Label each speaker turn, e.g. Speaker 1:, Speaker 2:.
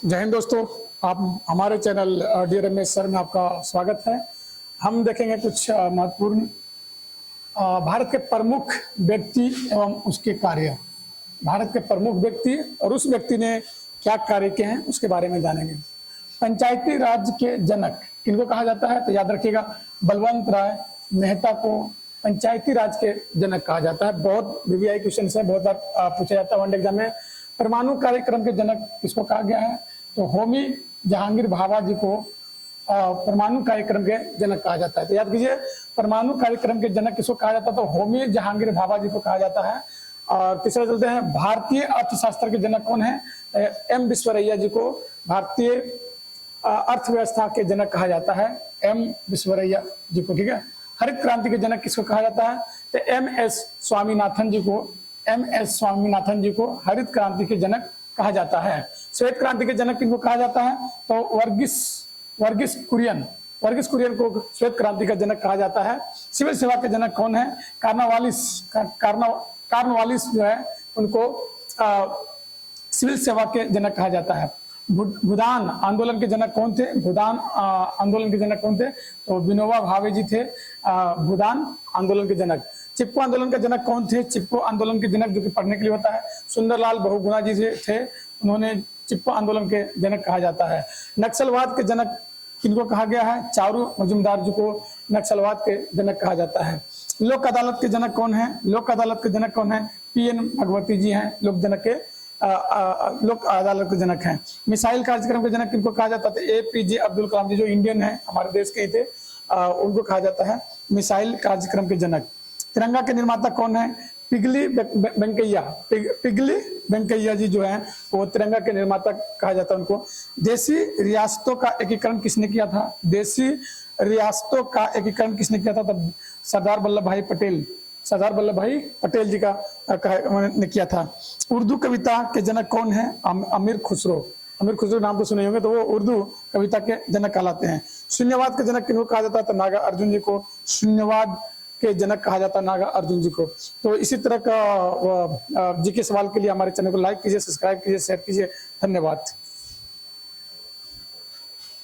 Speaker 1: जय हिंद दोस्तों, आप हमारे चैनल डी रमेश सर में आपका स्वागत है। हम देखेंगे कुछ महत्वपूर्ण भारत के प्रमुख व्यक्ति एवं उसके कार्य। भारत के प्रमुख व्यक्ति और उस व्यक्ति ने क्या कार्य किए हैं उसके बारे में जानेंगे। पंचायती राज के जनक किनको कहा जाता है? तो याद रखिएगा, बलवंत राय मेहता को पंचायती राज के जनक कहा जाता है। बहुत वीवीआई क्वेश्चन है, बहुत बार पूछा जाता है वनडे एग्जाम में। परमाणु कार्यक्रम के जनक किसको कहा गया है? तो होमी जहांगीर भाभा जी को परमाणु कार्यक्रम के जनक कहा जाता है। तो याद कीजिए, परमाणु कार्यक्रम के जनक किसको कहा जाता है? तो होमी जहांगीर भाभा जी को कहा जाता है। और तीसरा चलते हैं, भारतीय अर्थशास्त्र के जनक कौन है? एम विश्वेश्वरैया जी को भारतीय अर्थव्यवस्था के जनक कहा जाता है। एम विश्वेश्वरैया जी को, ठीक है। हरित क्रांति के जनक किसको कहा जाता है? तो एम एस स्वामीनाथन जी को हरित क्रांति के जनक कहा जाता है। श्वेत क्रांति के जनक किनको कहा जाता है? तो वर्गीस कुरियन को श्वेत क्रांति का जनक कहा जाता है। सिविल सेवा के जनक कौन है? कार्नवालिस जो है उनको सिविल सेवा के जनक कहा जाता है। भूदान आंदोलन के जनक कौन थे? तो विनोबा भावे जी थे भूदान आंदोलन के जनक। चिपको आंदोलन का जनक कौन थे? चिपको आंदोलन के जनक, जो कि पढ़ने के लिए होता है, सुंदरलाल बहुगुणा जी थे। उन्होंने चिपको आंदोलन के जनक कहा जाता है। नक्सलवाद के जनक किनको कहा गया है? चारू मजूमदार जी को नक्सलवाद के जनक कहा जाता है। लोक अदालत के जनक कौन है? पीएन भगवती जी हैं लोक अदालत के जनक हैं। मिसाइल कार्यक्रम के जनक किनको कहा जाता था? एपीजे अब्दुल कलाम जी, जो इंडियन है, हमारे देश के ही थे, उनको कहा जाता है मिसाइल कार्यक्रम के जनक। तिरंगा के निर्माता कौन है? पिगली वेंकैया जी जो है वो तिरंगा के निर्माता कहा जाता है उनको। देशी रियासतों का एकीकरण किसने किया था? तब सरदार वल्लभ भाई पटेल जी का ने किया था। उर्दू कविता के जनक कौन है? अमीर खुसरो नाम तो सुने होंगे, तो वो उर्दू कविता के जनक कहलाते हैं। शून्यवाद के जनक किनको कहा जाता है? तो नागा अर्जुन जी को शून्यवाद के जनक कहा जाता है, नागा अर्जुन जी को। तो इसी तरह का जी के सवाल के लिए हमारे चैनल को लाइक कीजिए, सब्सक्राइब कीजिए, शेयर कीजिए। धन्यवाद।